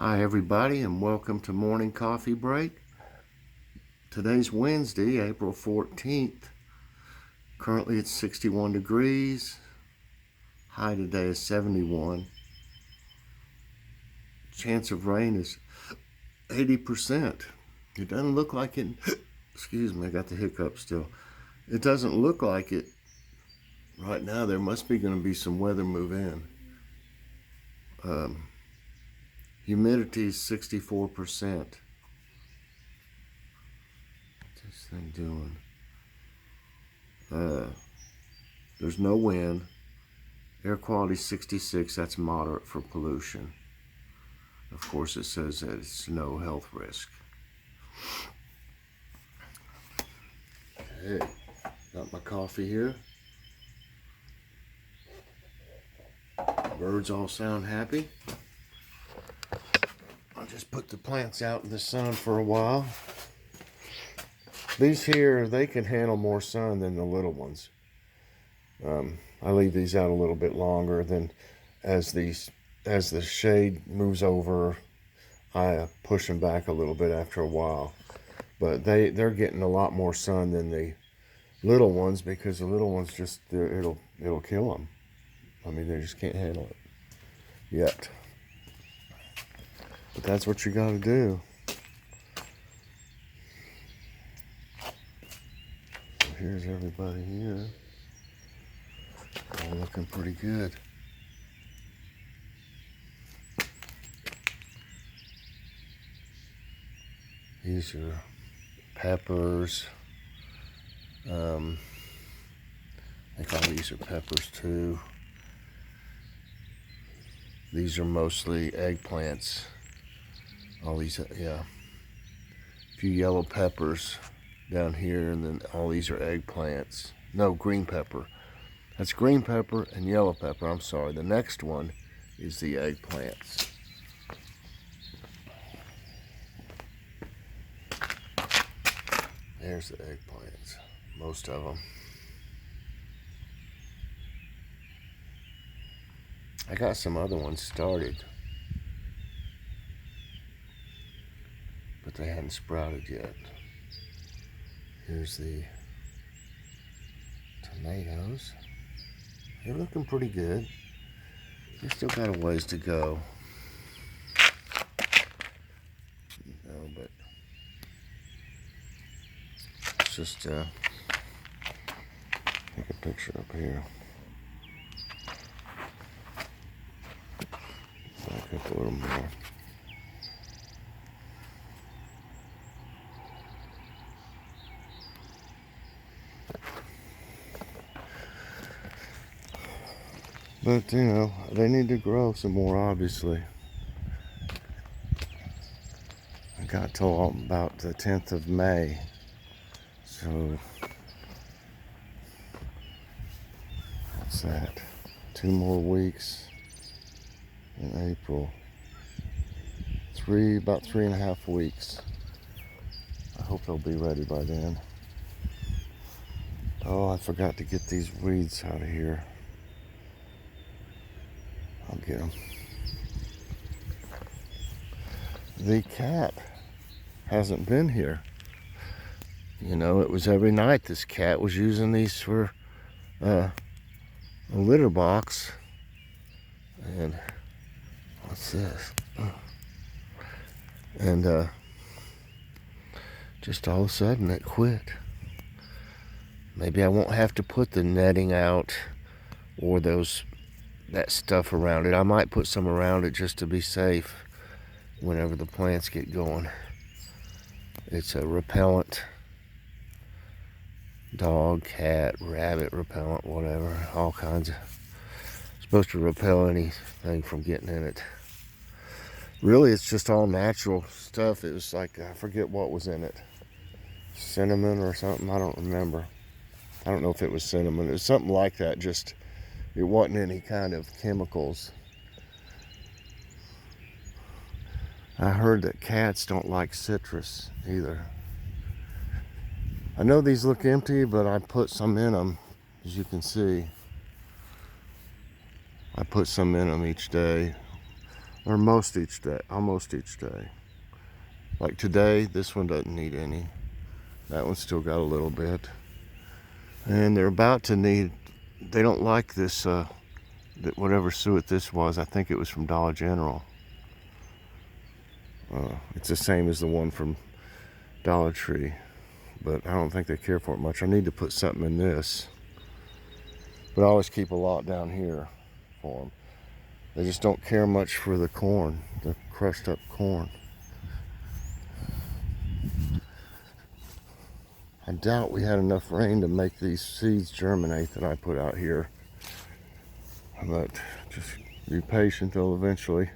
Hi everybody, and welcome to Morning Coffee Break. Today's Wednesday, April 14th. Currently it's 61 degrees. High today is 71. Chance of rain is 80%. It doesn't look like it. Excuse me, I got the hiccup still. It doesn't look like it right now. There must be going to be some weather move in. Humidity is 64%. What's this thing doing? There's no wind. Air quality 66. That's moderate for pollution. Of course, it says that it's no health risk. Okay, got my coffee here. Birds all sound happy. I'll just put the plants out in the sun for a while. These here, they can handle more sun than the little ones. I leave these out a little bit longer. Then as the shade moves over, I push them back a little bit after a while. But they're getting a lot more sun than the little ones, because the little ones just it'll kill them. I mean, they just can't handle it yet. But that's what you got to do. So here's everybody here. All looking pretty good. These are peppers. I think all these are peppers too. These are mostly eggplants. All these, yeah. A few yellow peppers down here, and then all these are eggplants. No, green pepper. That's green pepper and yellow pepper. I'm sorry. The next one is the eggplants. There's the eggplants, most of them. I got some other ones started, but they hadn't sprouted yet. Here's the tomatoes. They're looking pretty good. They still got a ways to go. But it's just take a picture up here. Back up a little more. But, you know, they need to grow some more, obviously. I got till about the 10th of May. So, what's that? 2 more weeks in April. About 3.5 weeks. I hope they'll be ready by then. Oh, I forgot to get these weeds out of here. I'll get them. The cat hasn't been here. You know, it was every night this cat was using these for a litter box. And what's this? And just all of a sudden it quit. Maybe I won't have to put the netting out or that stuff around it. I might put some around it just to be safe whenever the plants get going. It's a repellent. Dog, cat, rabbit repellent, whatever. All kinds of. Supposed to repel anything from getting in it. Really, it's just all natural stuff. It was like, I forget what was in it. Cinnamon or something, I don't remember. I don't know if it was cinnamon. It was something like that, just it wasn't any kind of chemicals. I heard that cats don't like citrus either. I know these look empty, but I put some in them, as you can see. I put some in them each day. or most each day, almost each day. Like today, this one doesn't need any. That one's still got a little bit. And they're about to need, they don't like this, whatever suet this was. I think it was from Dollar General. It's the same as the one from Dollar Tree, but I don't think they care for it much. I need to put something in this, but I always keep a lot down here for them. They just don't care much for the corn, the crushed up corn. I doubt we had enough rain to make these seeds germinate that I put out here, but just be patient. They'll eventually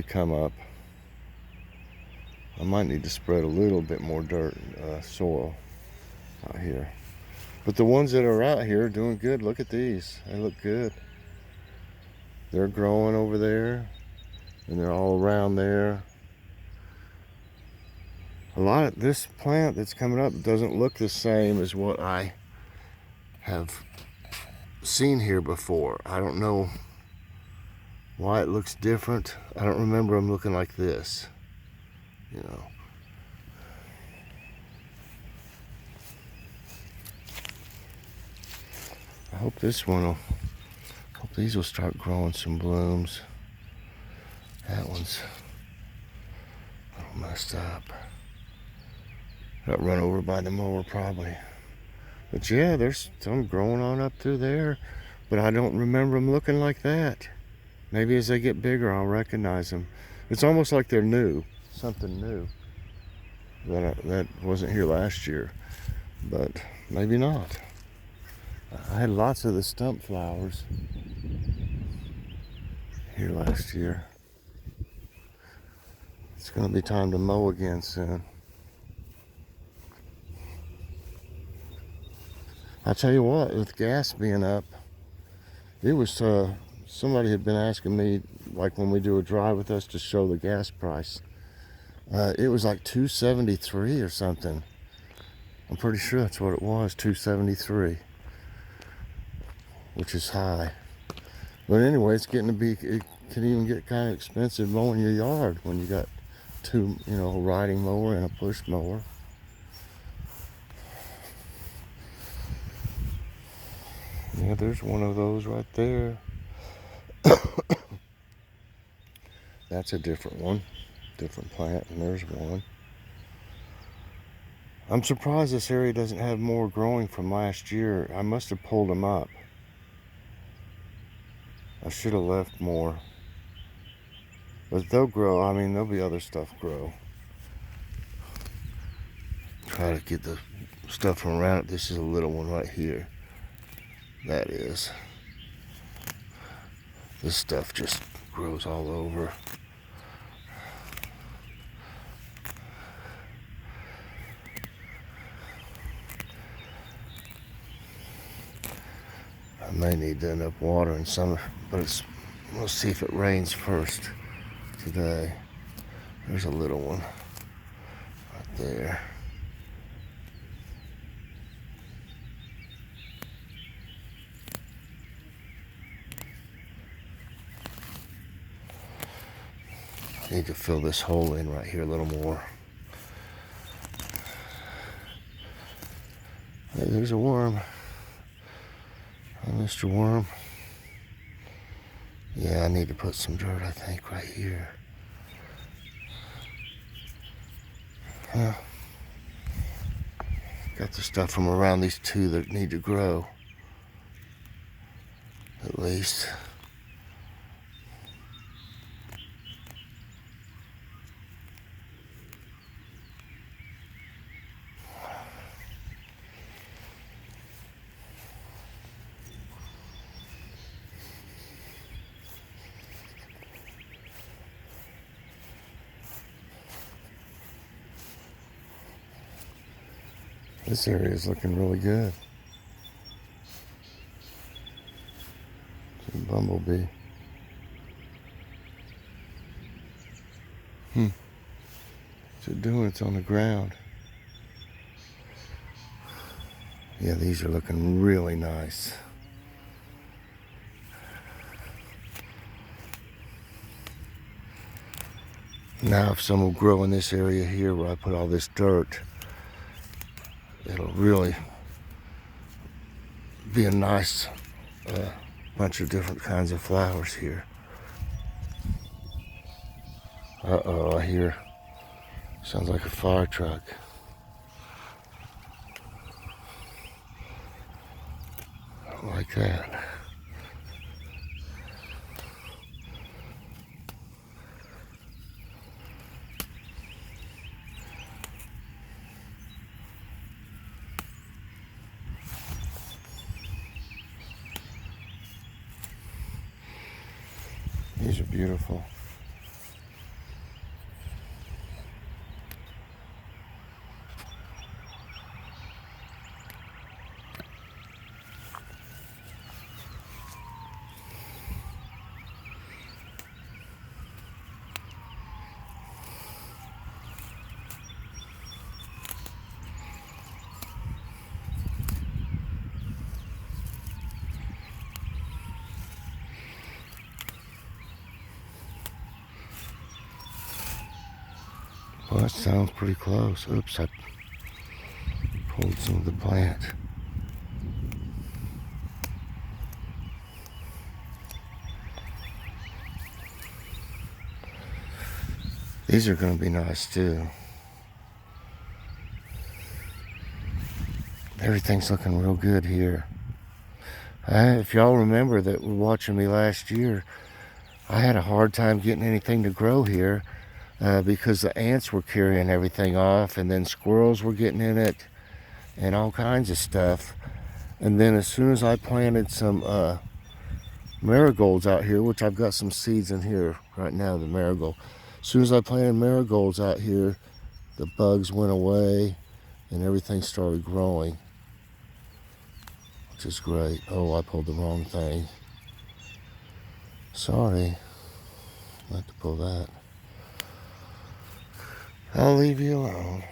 come up. I might need to spread a little bit more dirt, soil out here. But the ones that are out here are doing good. Look at these. They look good. They're growing over there, and they're all around there. A lot of this plant that's coming up doesn't look the same as what I have seen here before. I don't know why it looks different. I don't remember them looking like this, you know. I hope this one will, hope these will start growing some blooms. That one's all messed up. Got run over by the mower probably. But yeah, there's some growing on up through there, but I don't remember them looking like that. Maybe as they get bigger, I'll recognize them. It's almost like they're new, something new that wasn't here last year, but maybe not. I had lots of the stump flowers here last year. It's going to be time to mow again soon. I tell you what, with gas being up, it was somebody had been asking me, like when we do a drive with us, to show the gas price. It was like $2.73 or something. I'm pretty sure that's what it was, $2.73, which is high. But anyway, it's getting to be, it can even get kind of expensive mowing your yard when you got two, you know, a riding mower and a push mower. Yeah, there's one of those right there. That's a different one, different plant, and there's one. I'm surprised this area doesn't have more growing from last year. I must have pulled them up. I should have left more. But they'll grow. I mean, there'll be other stuff grow. Try to get the stuff from around it. This is a little one right here. That is. This stuff just grows all over. I may need to end up watering some, but we'll see if it rains first today. There's a little one right there. I need to fill this hole in right here a little more. Hey, there's a worm. Mr. Worm. Yeah, I need to put some dirt, I think, right here. Got the stuff from around these two that need to grow, at least. This area is looking really good. It's a bumblebee. What's it doing? It's on the ground. Yeah, these are looking really nice. Now if some will grow in this area here where I put all this dirt, it'll really be a nice bunch of different kinds of flowers here. Uh-oh, I hear, sounds like a fire truck. I don't like that. These are beautiful. Well, that sounds pretty close. Oops, I pulled some of the plant. These are going to be nice too. Everything's looking real good here. If y'all remember that were watching me last year, I had a hard time getting anything to grow here because the ants were carrying everything off, and then squirrels were getting in it and all kinds of stuff. And then as soon as I planted some marigolds out here, which I've got some seeds in here right now, the marigold. As soon as I planted marigolds out here, the bugs went away and everything started growing, which is great. Oh, I pulled the wrong thing. Sorry, not to pull that. I'll leave you alone.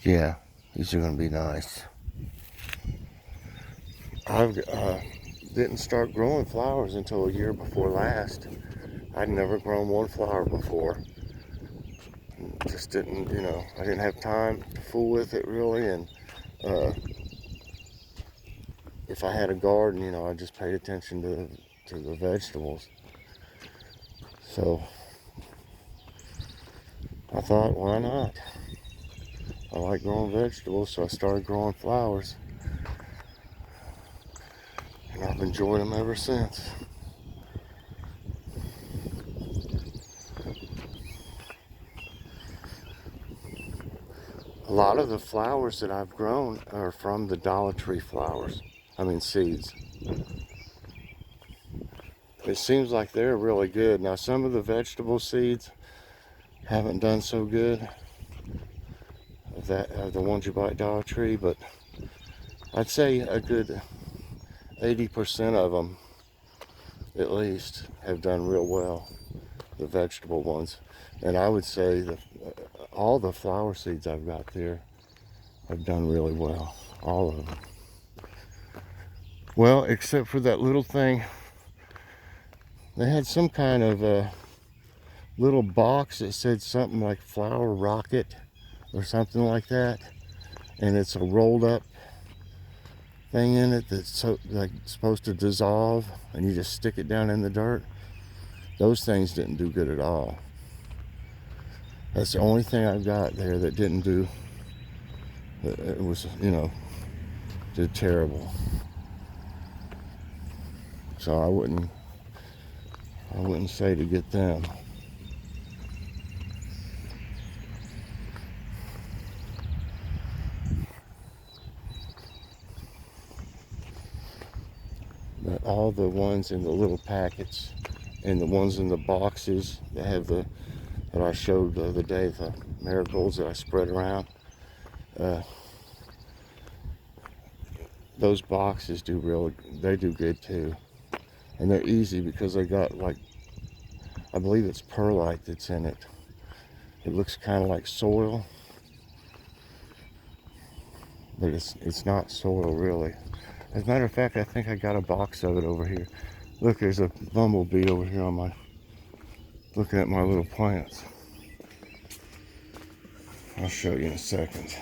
Yeah, these are going to be nice. I didn't start growing flowers until a year before last. I'd never grown one flower before. Just didn't, I didn't have time to fool with it really. And if I had a garden, I just paid attention to the vegetables. So I thought, why not? I like growing vegetables, so I started growing flowers. And I've enjoyed them ever since. A lot of the flowers that I've grown are from the Dollar Tree flowers. Seeds. It seems like they're really good. Now, some of the vegetable seeds haven't done so good. The ones you buy at Dollar Tree, but I'd say a good 80% of them, at least, have done real well. The vegetable ones, and I would say that all the flower seeds I've got there have done really well. All of them. Well, except for that little thing. They had some kind of a little box that said something like flower rocket or something like that, and it's a rolled up thing in it that's supposed to dissolve, and you just stick it down in the dirt. Those things didn't do good at all. That's the only thing I've got there that didn't do. It was, did terrible. So I wouldn't say to get them. But all the ones in the little packets and the ones in the boxes that have that I showed the other day, the marigolds that I spread around, those boxes do good too. And they're easy because they got I believe it's perlite that's in it. It looks kind of like soil. but it's not soil really. As a matter of fact, I think I got a box of it over here. Look, there's a bumblebee over here on my, looking at my little plants. I'll show you in a second.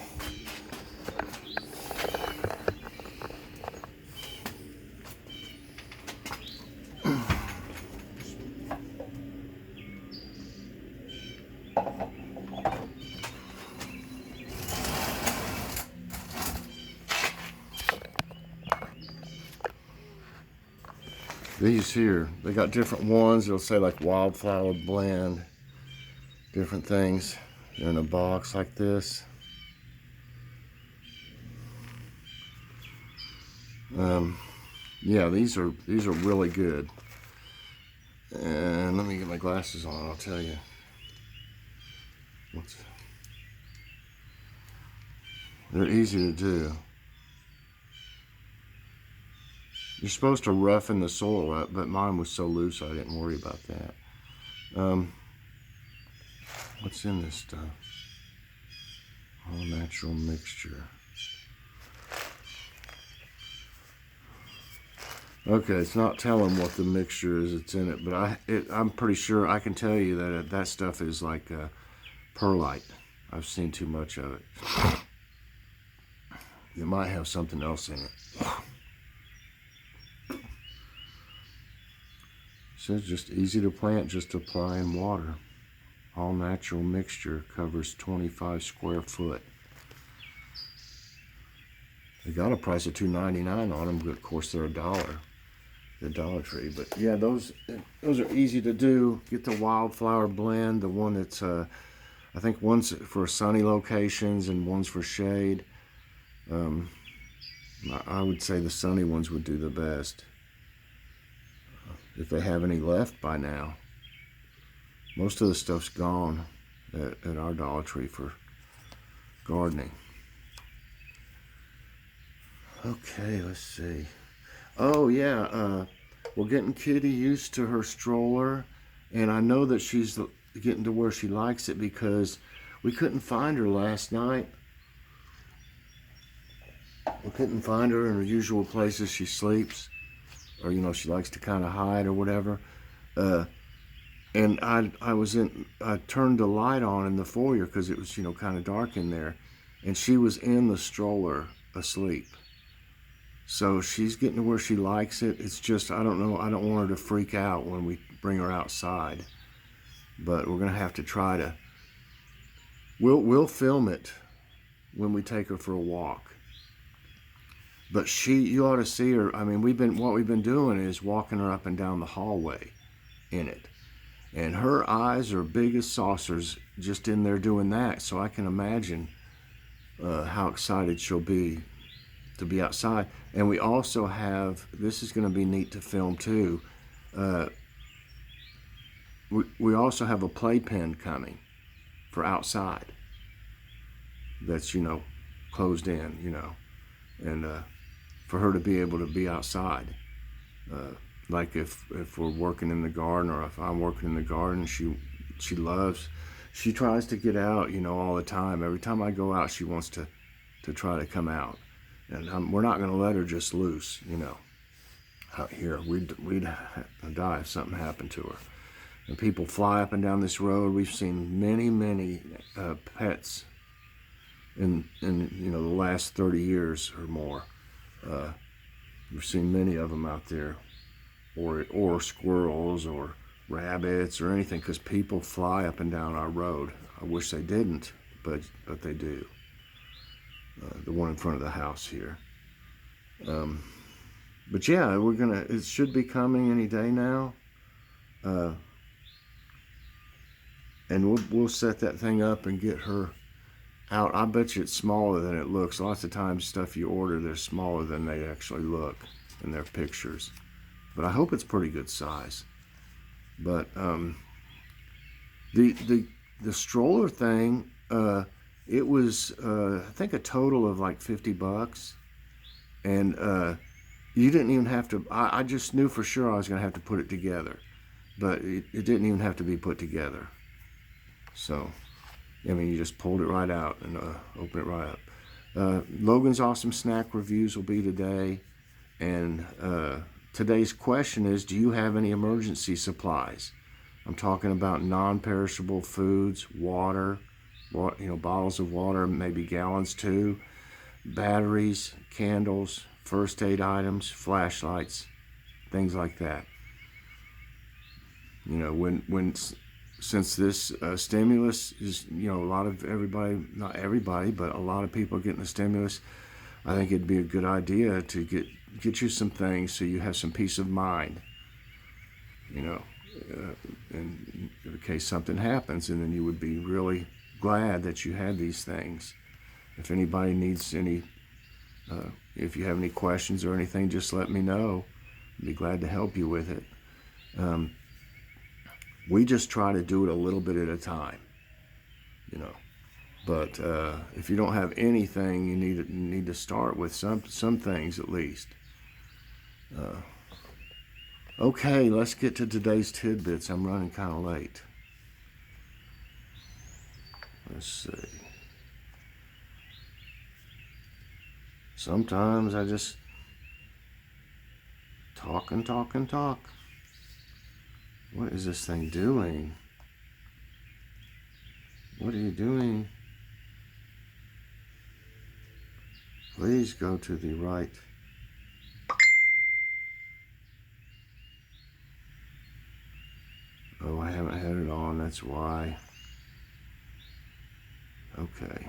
These here, they got different ones. It'll say like wildflower blend, different things. They're in a box like this. Yeah, these are really good. And let me get my glasses on. I'll tell you. They're easy to do. You're supposed to roughen the soil up, but mine was so loose I didn't worry about that. What's in this stuff? All natural mixture. Okay, it's not telling what the mixture is that's in it, but I'm pretty sure I can tell you that that stuff is like perlite. I've seen too much of it. You might have something else in it. So it's just easy to plant, just apply in water. All natural mixture, covers 25 square foot. They got a price of $2.99 on them, but of course they're $1. The Dollar Tree. But yeah, those are easy to do. Get the wildflower blend, the one that's I think one's for sunny locations and one's for shade. I would say the sunny ones would do the best, if they have any left by now. Most of the stuff's gone at our Dollar Tree for gardening. Okay, let's see. Oh yeah, we're getting Kitty used to her stroller, and I know that she's getting to where she likes it because we couldn't find her last night. We couldn't find her in her usual places she sleeps, or she likes to kind of hide or whatever. And I turned the light on in the foyer because it was kind of dark in there, and she was in the stroller asleep. So she's getting to where she likes it. It's just, I don't know, I don't want her to freak out when we bring her outside. But we're going to have to try to, we'll film it when we take her for a walk. But you ought to see her. I mean, what we've been doing is walking her up and down the hallway in it. And her eyes are big as saucers just in there doing that. So I can imagine how excited she'll be to be outside. And we also have, this is going to be neat to film too, we also have a playpen coming for outside that's closed in, and for her to be able to be outside, like if we're working in the garden, or if I'm working in the garden, she tries to get out all the time. Every time I go out, she wants to try to come out. And we're not going to let her just loose, out here. We'd die if something happened to her. And people fly up and down this road. We've seen many pets in the last 30 years or more. We've seen many of them out there, or squirrels or rabbits or anything, because people fly up and down our road. I wish they didn't, but they do. The one in front of the house here. But yeah, it should be coming any day now. And we'll set that thing up and get her out. I bet you it's smaller than it looks. Lots of times stuff you order, they're smaller than they actually look in their pictures. But I hope it's pretty good size. But the stroller thing, it was, I think, a total of like $50, and you didn't even have to. I just knew for sure I was going to have to put it together, but it didn't even have to be put together. So, I mean, you just pulled it right out and open it right up. Logan's Awesome Snack Reviews will be today. And today's question is, do you have any emergency supplies? I'm talking about non-perishable foods, water, bottles of water, maybe gallons too, batteries, candles, first aid items, flashlights, things like that. Since this stimulus is, a lot of everybody, not everybody, but a lot of people getting the stimulus, I think it'd be a good idea to get you some things so you have some peace of mind, in case something happens, and then you would be really glad that you had these things. If anybody needs any, if you have any questions or anything, just let me know. I'd be glad to help you with it. We just try to do it a little bit at a time, But if you don't have anything, you need to start with some things at least. Okay, let's get to today's tidbits. I'm running kind of late. Let's see. Sometimes I just talk and talk and talk. What is this thing doing? What are you doing? Please go to the right. Oh, I haven't had it on, that's why. Okay.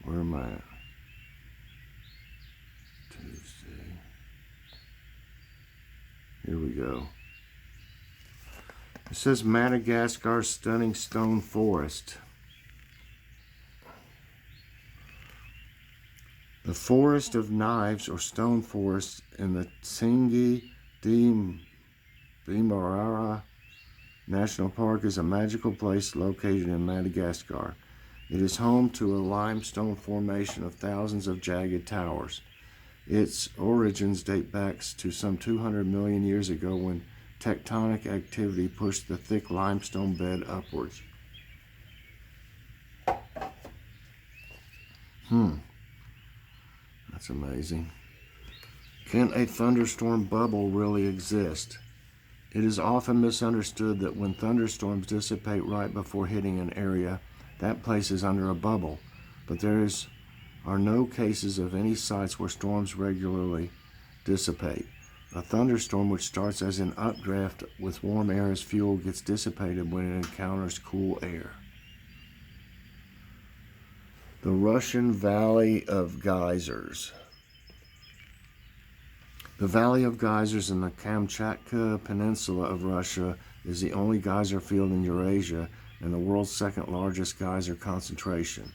Where am I at? Tuesday. Here we go. It says Madagascar's stunning stone forest. The Forest of Knives, or Stone Forest, in the Tsingy de Marara National Park is a magical place located in Madagascar. It is home to a limestone formation of thousands of jagged towers. Its origins date back to some 200 million years ago when tectonic activity pushed the thick limestone bed upwards. That's amazing. Can a thunderstorm bubble really exist? It is often misunderstood that when thunderstorms dissipate right before hitting an area, that place is under a bubble, but there are no cases of any sites where storms regularly dissipate. A thunderstorm, which starts as an updraft with warm air as fuel, gets dissipated when it encounters cool air. The Russian Valley of Geysers. The Valley of Geysers in the Kamchatka Peninsula of Russia is the only geyser field in Eurasia and the world's second largest geyser concentration.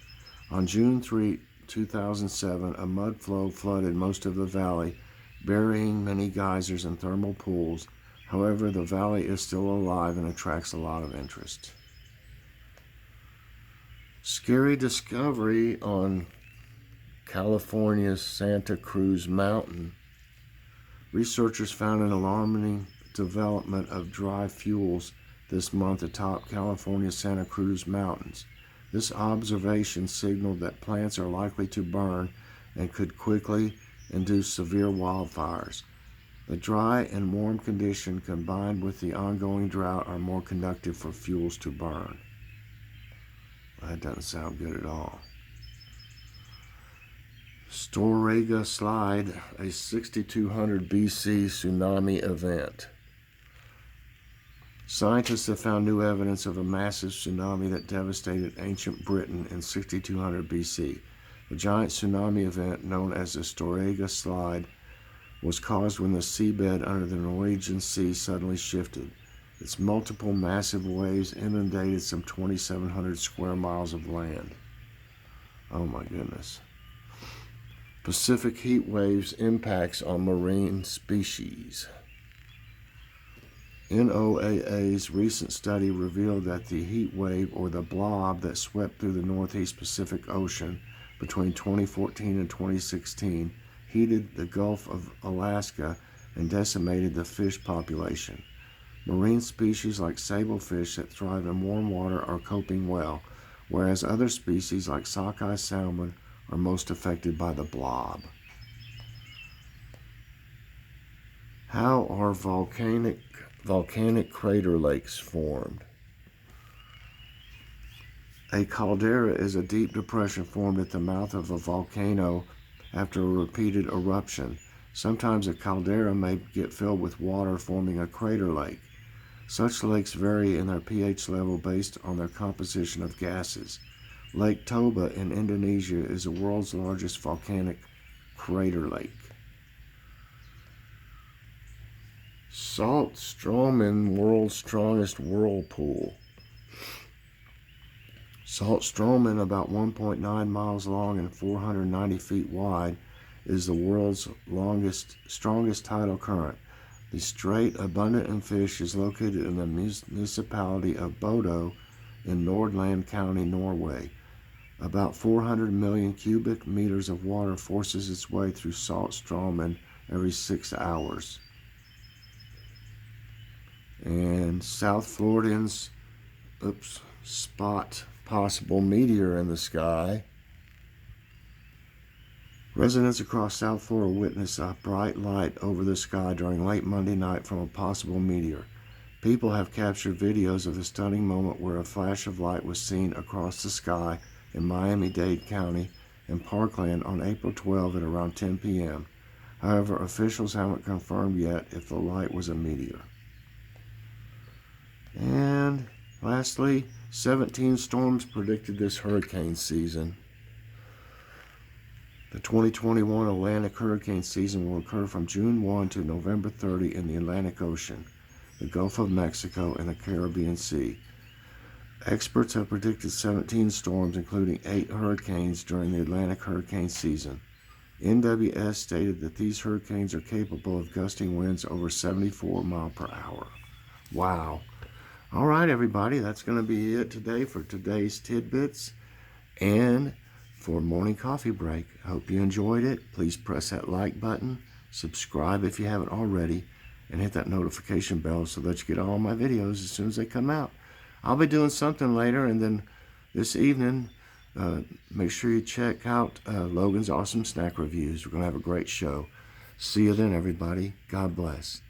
On June 3, 2007, a mud flow flooded most of the valley, burying many geysers and thermal pools. However, the valley is still alive and attracts a lot of interest. Scary discovery on California's Santa Cruz Mountain. Researchers found an alarming development of dry fuels this month atop California's Santa Cruz Mountains. This observation signaled that plants are likely to burn and could quickly induce severe wildfires. The dry and warm condition combined with the ongoing drought are more conducive for fuels to burn. That doesn't sound good at all. Storegga Slide, a 6200 BC tsunami event. Scientists have found new evidence of a massive tsunami that devastated ancient Britain in 6200 BC. The giant tsunami event, known as the Storegga Slide, was caused when the seabed under the Norwegian Sea suddenly shifted. Its multiple massive waves inundated some 2,700 square miles of land. Oh my goodness. Pacific heat waves impacts on marine species. NOAA's recent study revealed that the heat wave, or the blob, that swept through the Northeast Pacific Ocean between 2014 and 2016 heated the Gulf of Alaska and decimated the fish population. Marine species like sablefish that thrive in warm water are coping well, whereas other species like sockeye salmon are most affected by the blob. How are volcanic crater lakes formed? A caldera is a deep depression formed at the mouth of a volcano after a repeated eruption. Sometimes a caldera may get filled with water, forming a crater lake. Such lakes vary in their pH level based on their composition of gases. Lake Toba in Indonesia is the world's largest volcanic crater lake. Saltstraumen, world's strongest whirlpool. Saltstraumen, about 1.9 miles long and 490 feet wide, is the world's strongest tidal current. The strait, abundant in fish, is located in the municipality of Bodo in Nordland County, Norway. About 400 million cubic meters of water forces its way through Saltstraumen every 6 hours. And South Floridians spot possible meteor in the sky. Residents across South Florida witnessed a bright light over the sky during late Monday night from a possible meteor. People have captured videos of the stunning moment where a flash of light was seen across the sky in Miami-Dade County and Parkland on April 12 at around 10 p.m. However, officials haven't confirmed yet if the light was a meteor. And lastly, 17 storms predicted this hurricane season. The 2021 Atlantic hurricane season will occur from June 1 to November 30 in the Atlantic Ocean, the Gulf of Mexico, and the Caribbean Sea. Experts have predicted 17 storms, including 8 hurricanes, during the Atlantic hurricane season. NWS stated that these hurricanes are capable of gusting winds over 74 miles per hour. Wow. All right, everybody, that's going to be it today for today's Tidbits and for Morning Coffee Break. I hope you enjoyed it. Please press that like button, subscribe if you haven't already, and hit that notification bell so that you get all my videos as soon as they come out. I'll be doing something later, and then this evening, make sure you check out Logan's Awesome Snack Reviews. We're going to have a great show. See you then, everybody. God bless.